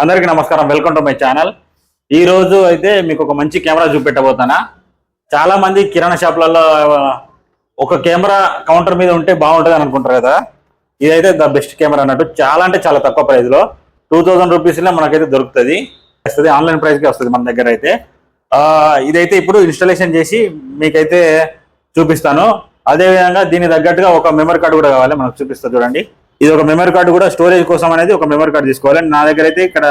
అందరికీ నమస్కారం, welcome to my channel. ఈ రోజు అయితే మీకు ఒక మంచి కెమెరా చూపెట్టబోతున్నా. చాలా మంది కిరాణా షాపులలో ఒక కెమెరా కౌంటర్ మీద ఉంటే బాగుంటుంది అని అనుకుంటారు కదా. ఇదైతే ద బెస్ట్ కెమెరా అన్నట్టు. చాలా అంటే చాలా తక్కువ ప్రైస్ లో 2000 రూపీస్లో మనకైతే దొరుకుతుంది. వస్తుంది ఆన్లైన్ ప్రైస్కి వస్తుంది మన దగ్గర అయితే. ఇదైతే ఇప్పుడు ఇన్స్టాలేషన్ చేసి మీకైతే చూపిస్తాను. అదేవిధంగా దీనికి తగ్గట్టుగా ఒక మెమరీ కార్డు కూడా కావాలి, మనకు చూపిస్తా చూడండి. ఇది ఒక మెమరీ కార్డు కూడా స్టోరేజ్ కోసం అనేది ఒక మెమరీ కార్డు తీసుకోవాలి. నా దగ్గర అయితే ఇక్కడ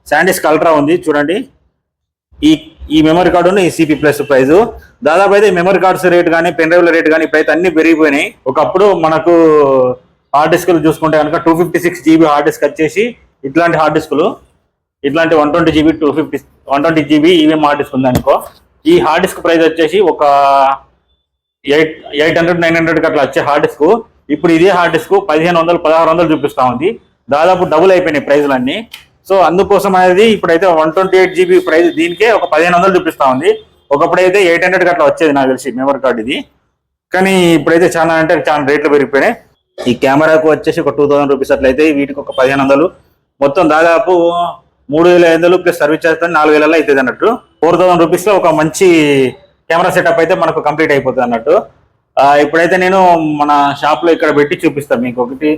శాండిస్క్ అల్ట్రా ఉంది చూడండి. ఈ మెమరీ కార్డును ఈ సిపి ప్లస్ ప్రైజ్ దాదాపు అయితే మెమరీ కార్డ్స్ రేట్ కానీ పెన్ డ్రైవ్ల రేట్ కానీ ఇప్పుడైతే అన్ని పెరిగిపోయినాయి. ఒకప్పుడు మనకు హార్డ్ డిస్క్లు చూసుకుంటే కనుక 256 GB హార్డ్ డిస్క్ వచ్చేసి ఇట్లాంటి హార్డ్ డిస్కులు, ఇట్లాంటి 120 GB 120 GB EVM hard disk ఉంది అనుకో. ఈ హార్డ్ డిస్క్ ప్రైస్ వచ్చేసి ఒక 800-900 అట్లా వచ్చే హార్డ్ డిస్క్ ఇప్పుడు ఇదే హార్డ్ డిస్క్ 1500-1600 చూపిస్తా ఉంది. దాదాపు డబుల్ అయిపోయినాయి ప్రైజ్లన్నీ. సో అందుకోసం అనేది ఇప్పుడైతే 128 GB ప్రైస్ దీనికే ఒక 1500 చూపిస్తా ఉంది. ఒకప్పుడైతే 800 అట్లా వచ్చేది నాకు తెలిసి మెమరీ కార్డు ఇది. కానీ ఇప్పుడైతే చాలా అంటే చాలా రేట్లు పెరిగిపోయినాయి. ఈ కెమెరాకు వచ్చేసి ఒక 2000 రూపీస్ అట్లయితే వీటికి ఒక 1500, మొత్తం దాదాపు 3500 ప్లస్ సర్వీస్ ఛార్జ్ 4000 అవుతుంది అన్నట్టు. 4000 రూపీస్లో ఒక మంచి కెమెరా సెటప్ అయితే మనకు కంప్లీట్ అయిపోతుంది అన్నట్టు. ఇప్పుడైతే నేను మన షాప్ లో ఇక్కడ పెట్టి చూపిస్తాను మీకు ఒకటి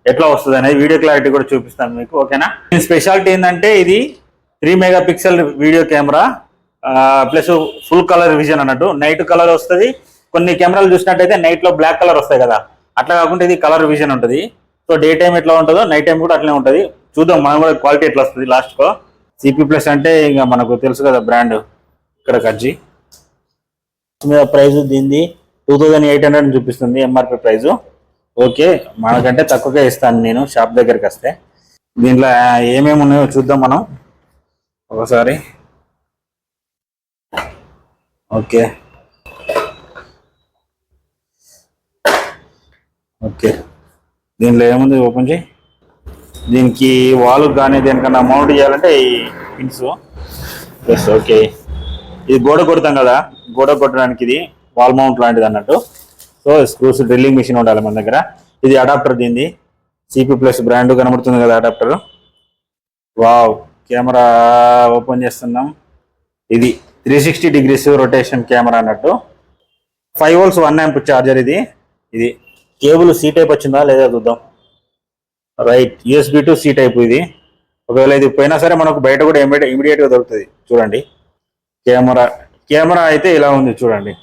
ఎట్లా వస్తుంది అనేది, వీడియో క్లారిటీ కూడా చూపిస్తాను మీకు. ఓకేనా? స్పెషాలిటీ ఏంటంటే ఇది 3 MP video camera plus full colour vision అన్నట్టు. నైట్ కలర్ వస్తుంది. కొన్ని కెమెరాలు చూసినట్టయితే నైట్ లో బ్లాక్ కలర్ వస్తాయి కదా, అట్లా కాకుండా ఇది కలర్ విజన్ ఉంటుంది. సో డే టైం ఎట్లా ఉంటుందో నైట్ టైం కూడా అట్లనే ఉంటుంది. చూద్దాం మనం కూడా క్వాలిటీ ఎట్లా వస్తుంది లాస్ట్ కో. సిపి ప్లస్ అంటే ఇంకా మనకు తెలుసు కదా బ్రాండ్. ఇక్కడ కజ్జి మీద ప్రైస్ దీనిది 2800 చూపిస్తుంది ఎంఆర్పి ప్రైస్. ఓకే, మనకంటే తక్కువగా ఇస్తాను నేను షాప్ దగ్గరికి వస్తే. దీంట్లో ఏమేమి ఉన్నాయో చూద్దాం మనం ఒకసారి. ఓకే ఓకే దీంట్లో ఏముంది ఓపెన్ చేయి. దీనికి వాల్ కానీ దేనికన్నా మౌంట్ చేయాలంటే ఈ పిన్స్ ప్లస్. ఓకే, ఇది గోడ కొడతాం కదా, గోడ కొట్టడానికి ఇది వాల్ మౌంట్ లాంటిది అన్నట్టు. సో స్క్రూస్ డ్రిల్లింగ్ మిషన్ ఉండాలి మన దగ్గర. ఇది అడాప్టర్, దీన్ని సిపి ప్లస్ బ్రాండ్ కనబడుతుంది కదా అడాప్టర్. వావ్, కెమెరా ఓపెన్ చేస్తున్నాం. ఇది 360 degrees రొటేషన్ కెమెరా అన్నట్టు. 5 volts 1 amp చార్జర్ ఇది. ఇది కేబుల్ సి టైప్ వచ్చిందా లేదా చూద్దాం. Right, USB to C type ఇది. ఒకవేళ ఇది పోయినా సరే మనకు బయట కూడా ఇమీడియట్ గా దొరుకుతుంది. చూడండి కెమెరా అయితే ఇలా ఉంది చూడండి.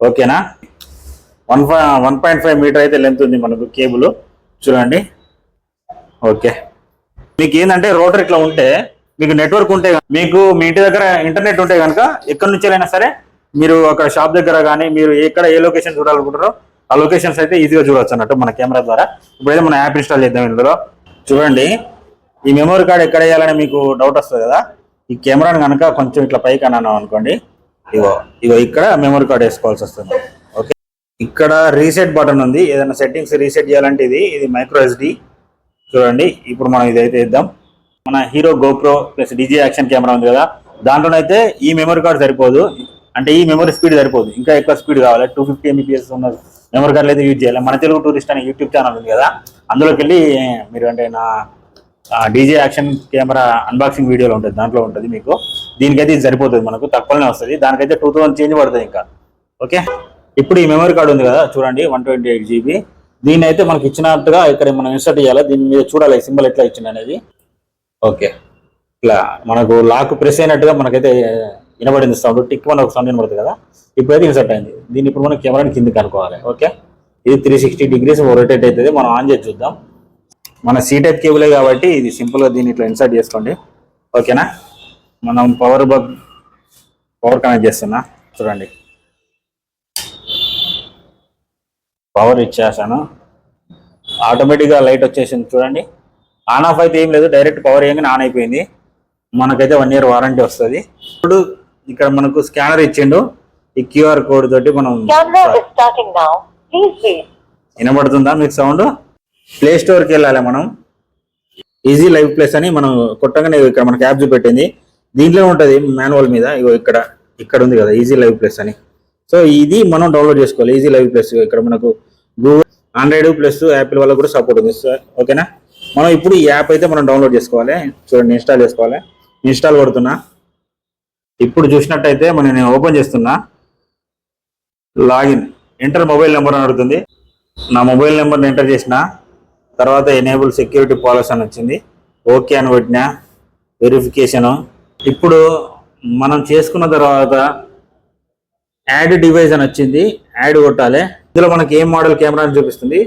ఓకేనా? 1.5 మీటర్ అయితే లెంత్ ఉంది మనకు కేబుల్ చూడండి. ఓకే, మీకు ఏంటంటే రోటర్ ఇట్లా ఉంటే, మీకు నెట్వర్క్ ఉంటే, మీకు మీ ఇంటి దగ్గర ఇంటర్నెట్ ఉంటే కనుక ఎక్కడి నుంచి అయినా సరే మీరు అక్కడ షాప్ దగ్గర కానీ మీరు ఎక్కడ ఏ లొకేషన్ చూడాలనుకుంటారో ఆ లొకేషన్స్ అయితే ఈజీగా చూడవచ్చు అన్నట్టు మన కెమెరా ద్వారా. ఇప్పుడైతే మనం యాప్ ఇన్స్టాల్ చేద్దాం ఇందులో. చూడండి, ఈ మెమరీ కార్డ్ ఎక్కడ వేయాలని మీకు డౌట్ వస్తుంది కదా. ఈ కెమెరాని కనుక కొంచెం ఇట్లా పైకి అన్నాను అనుకోండి, ఇగో ఇక్కడ మెమరీ కార్డ్ వేసుకోవాల్సి వస్తుంది. ఓకే, ఇక్కడ రీసెట్ బటన్ ఉంది. ఏదైనా సెట్టింగ్స్ రీసెట్ చేయాలంటే ఇది మైక్రో SD. చూడండి, ఇప్పుడు మనం ఇదైతే ఇద్దాం. మన hero GoPro plus DJI action camera ఉంది కదా, దాంట్లోనైతే ఈ మెమరీ కార్డ్ సరిపోదు. అంటే ఈ మెమరీ స్పీడ్ సరిపోదు, ఇంకా ఎక్కువ స్పీడ్ కావాలి. 250 Mbps ఉన్న మెమరీ కార్డులు అయితే యూజ్ చేయాలి. మన తెలుగు టూరిస్ట్ అనే యూట్యూబ్ ఛానల్ ఉంది కదా, అందులోకి వెళ్ళి మీరు అంటే నా DJI యాక్షన్ కెమెరా అన్బాక్సింగ్ వీడియోలో ఉంటుంది, దాంట్లో ఉంటుంది మీకు. దీనికైతే ఇది సరిపోతుంది, మనకు తక్కువనే వస్తుంది. దానికైతే 2000 చేంజ్ పడుతుంది ఇంకా. ఓకే, ఇప్పుడు ఈ మెమరీ కార్డు ఉంది కదా చూడండి, 128 GB. దీన్ని అయితే మనకి ఇచ్చినట్టుగా ఇక్కడ మనం ఇన్సర్ట్ చేయాలి. దీని మీద చూడాలి సింబల్ ఎట్లా ఇచ్చింది అనేది. ఓకే, ఇట్లా మనకు లాక్ ప్రెస్ అయినట్టుగా మనకైతే వినబడింది సౌండ్. టిక్ మన ఒక సౌండ్ వినబడుతుంది కదా, ఇప్పుడైతే ఇన్సర్ట్ అయింది. దీన్ని ఇప్పుడు మనం కెమెరాని కిందకి అనుకోవాలి. ఓకే, ఇది 360 degrees రొటేట్ అవుతుంది. మనం ఆన్ చేసి చూద్దాం. మన C టైప్ కేబులే కాబట్టి ఇది సింపుల్గా దీన్ని ఇట్లా ఇన్సర్ట్ చేసుకోండి. ఓకేనా? మనం పవర్ కనెక్ట్ చేస్తున్నా చూడండి. పవర్ ఇచ్చేసాను, ఆటోమేటిక్గా లైట్ వచ్చేసింది చూడండి. ఆన్ ఆఫ్ అయితే ఏం లేదు, డైరెక్ట్ పవర్ వేయగానే ఆన్ అయిపోయింది. మనకైతే 1 year వారంటీ వస్తుంది. ఇప్పుడు ఇక్కడ మనకు స్కానర్ ఇచ్చిండు. ఈ QR కోడ్ తోటి మనం వినబడుతుందా మీకు సౌండ్? ప్లే స్టోర్కి వెళ్ళాలి మనం. ఈజీ లైవ్ ప్లేస్ అని మనం కొట్టగానే ఇక్కడ మనకి యాప్ చూపెట్టింది. దీంట్లో ఉంటుంది మాన్యువల్ మీద. ఇగో ఇక్కడ ఉంది కదా ఈజీ లైవ్ ప్లేస్ అని. సో ఇది మనం డౌన్లోడ్ చేసుకోవాలి. ఈజీ లైవ్ ప్లేస్ ఇక్కడ మనకు గూగుల్ ఆండ్రాయిడ్ ప్లస్ యాపిల్ వల్ల కూడా సపోర్ట్ ఉంది. ఓకేనా? మనం ఇప్పుడు ఈ యాప్ అయితే మనం డౌన్లోడ్ చేసుకోవాలి. చూడండి, ఇన్స్టాల్ చేసుకోవాలి. ఇన్స్టాల్ కొడుతున్నా. ఇప్పుడు చూసినట్టయితే నేను ఓపెన్ చేస్తున్నా. లాగిన్, ఎంటర్ మొబైల్ నెంబర్ అని అడుగుతుంది. నా మొబైల్ నెంబర్ని ఎంటర్ చేసిన తర్వాత ఎనేబుల్ సెక్యూరిటీ పాలసీ అని వచ్చింది. ఓకే అని పెట్టినా. వెరిఫికేషను. ఇప్పుడు మనం చేసుకున్న తర్వాత యాడ్ డివైస్ అని వచ్చింది. యాడ్ కొట్టాలి. ఇందులో మనకి ఏం మోడల్ కెమెరా అని చూపిస్తుంది.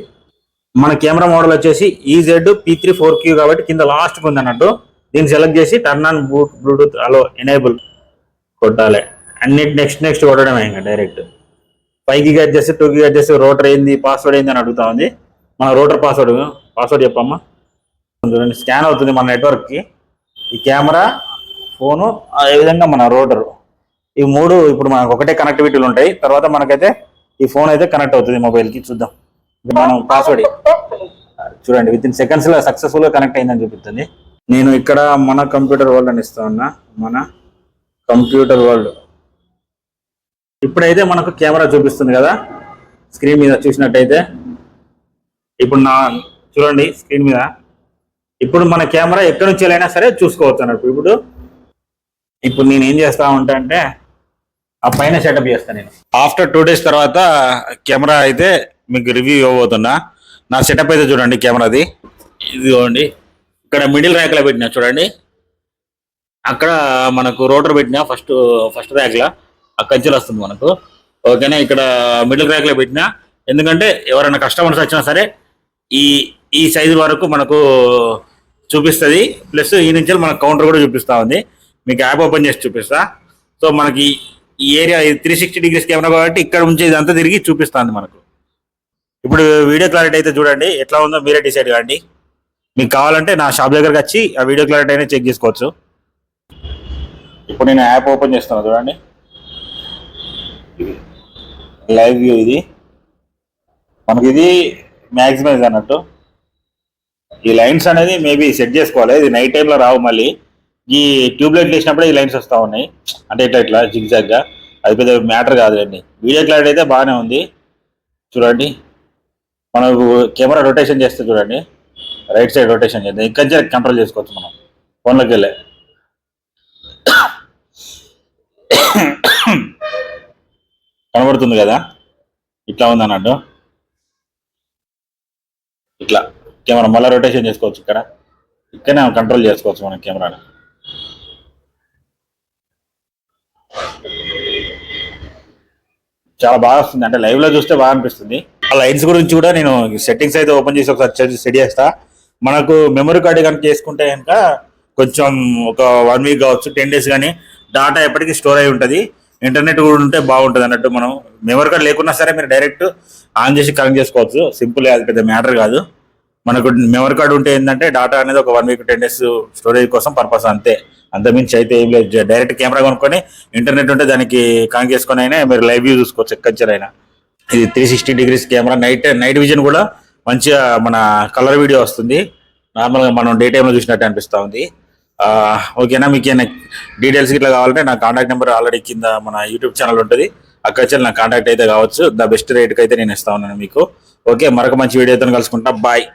మన కెమెరా మోడల్ వచ్చేసి EZ-P3 4Q కాబట్టి కింద లాస్ట్ ఉంది అన్నట్టు. దీన్ని సెలెక్ట్ చేసి turn on Bluetooth allow enable కొట్టాలి. అన్నిటి నెక్స్ట్ కొట్టడమే ఇంకా డైరెక్ట్. 5 GHz 2 GHz రోటర్ ఏంది, పాస్వర్డ్ ఏంది అని అడుగుతా ఉంది. మన రోటర్ పాస్వర్డ్ చెప్పమ్మా. చూడండి, స్కాన్ అవుతుంది మన నెట్వర్క్కి. ఈ కెమెరా, ఫోను, అదే విధంగా మన రోటరు, ఈ మూడు ఇప్పుడు మనకు ఒకటే కనెక్టివిటీలు ఉంటాయి. తర్వాత మనకైతే ఈ ఫోన్ అయితే కనెక్ట్ అవుతుంది మొబైల్కి. చూద్దాం. మనం పాస్వర్డ్ చూడండి, విత్ ఇన్ సెకండ్స్లో సక్సెస్ఫుల్గా కనెక్ట్ అయిందని చూపిస్తుంది. నేను ఇక్కడ మన కంప్యూటర్ వరల్డ్ అని ఇస్తా ఉన్నా. మన కంప్యూటర్ వరల్డ్. ఇప్పుడైతే మనకు కెమెరా చూపిస్తుంది కదా స్క్రీన్ మీద చూసినట్టయితే. ఇప్పుడు చూడండి స్క్రీన్ మీద. ఇప్పుడు మన కెమెరా ఎక్కడి నుంచి వెళ్ళైనా సరే చూసుకోవచ్చు అన్నట్టు. ఇప్పుడు నేను ఏం చేస్తా ఉంటా అంటే ఆ పైన సెటప్ చేస్తాను నేను. ఆఫ్టర్ 2 days తర్వాత కెమెరా అయితే మీకు రివ్యూ ఇవ్వబోతున్నా. నా సెటప్ అయితే చూడండి కెమెరాది. ఇదిగోండి, ఇక్కడ మిడిల్ ర్యాక్లో పెట్టినా చూడండి. అక్కడ మనకు రోటర్ పెట్టినా ఫస్ట్ ర్యాక్లో ఆ కంచెలు వస్తుంది మనకు. ఓకేనా, ఇక్కడ మిడిల్ ర్యాక్లో పెట్టినా. ఎందుకంటే ఎవరైనా కస్టమర్స్ వచ్చినా సరే ఈ సైజు వరకు మనకు చూపిస్తుంది. ప్లస్ ఈ నుంచి మనకు కౌంటర్ కూడా చూపిస్తూ ఉంది. మీకు యాప్ ఓపెన్ చేసి చూపిస్తా. సో మనకి ఈ ఏరియా 360 degrees కెమెరా కాబట్టి ఇక్కడ నుంచి ఇదంతా తిరిగి చూపిస్తుంది మనకు. ఇప్పుడు వీడియో క్లారిటీ అయితే చూడండి ఎట్లా ఉందో మీరే డిసైడ్ కాండి. మీకు కావాలంటే నా షాప్ దగ్గరకు వచ్చి ఆ వీడియో క్లారిటీ అయినా చెక్ చేసుకోవచ్చు. ఇప్పుడు నేను యాప్ ఓపెన్ చేస్తాను చూడండి. లైవ్ వ్యూ ఇది మనకి. ఇది మ్యాక్సిమైజ్ అన్నట్టు. ఈ లైన్స్ అనేది మేబీ సెట్ చేసుకోవాలి. ఇది నైట్ టైంలో రావు. మళ్ళీ ఈ ట్యూబ్ లైట్ వేసినప్పుడే ఈ లైన్స్ వస్తూ ఉన్నాయి. అంటే ఇట్లా జిగ్జాగ్గా. అది పెద్ద మ్యాటర్ కాదులేండి. వీడియో క్లారిటీ అయితే బాగానే ఉంది చూడండి. మనకు కెమెరా రొటేషన్ చేస్తే చూడండి, రైట్ సైడ్ రొటేషన్ చేద్దాం. ఇంకా కంట్రోల్ చేసుకోవచ్చు మనం ఫోన్లోకి వెళ్ళే. కనబడుతుంది కదా, ఇట్లా ఉంది అన్నట్టు. ఇట్లా కెమెరా మళ్ళీ రొటేషన్ చేసుకోవచ్చు. ఇక్కడనే కంట్రోల్ చేసుకోవచ్చు మనం కెమెరాని. చాలా బాగా వస్తుంది. అంటే లైవ్ లో చూస్తే బాగా అనిపిస్తుంది. ఆ లైన్స్ గురించి కూడా నేను సెట్టింగ్స్ అయితే ఓపెన్ చేసి ఒకసారి సెట్ చేస్తా. మనకు మెమరీ కార్డు కనుక చేసుకుంటే కనుక కొంచెం ఒక 1 week కావచ్చు, 10 days కానీ డాటా ఎప్పటికీ స్టోర్ అయి ఉంటుంది. ఇంటర్నెట్ కూడా ఉంటే బాగుంటుంది అన్నట్టు. మనం మెమరీ కార్డు లేకున్నా సరే మీరు డైరెక్ట్ ఆన్ చేసి కనెక్ట్ చేసుకోవచ్చు. సింపుల్, అది పెద్ద మ్యాటర్ కాదు. మనకు మెమరీ కార్డు ఉంటే ఏంటంటే డాటా అనేది ఒక 1 week 10 days స్టోరేజ్ కోసం పర్పస్, అంతే. అంతమించి అయితే ఏం లేదు. డైరెక్ట్ కెమెరా కొనుక్కొని ఇంటర్నెట్ ఉంటే దానికి కనెక్ట్ చేసుకొని అయినా మీరు లైవ్ వ్యూ చూసుకోవచ్చు ఎక్కడైనా. ఇది 360 degrees కెమెరా. నైట్ విజన్ కూడా మంచిగా మన కలర్ వీడియో వస్తుంది. నార్మల్గా మనం డే టైంలో చూసినట్టు అనిపిస్తూ ఉంది. ఓకేనా, మీకు ఏమైనా డీటెయిల్స్ ఇట్లా కావాలంటే నా కాంటాక్ట్ నెంబర్ ఆల్రెడీ కింద మన యూట్యూబ్ ఛానల్ ఉంటుంది. అక్కడ నా కాంటాక్ట్ అయితే కావచ్చు. ద బెస్ట్ రేట్కి అయితే నేను ఇస్తా ఉన్నాను మీకు. ఓకే, మరొక మంచి వీడియోతో కలుసుకుంటా. బాయ్.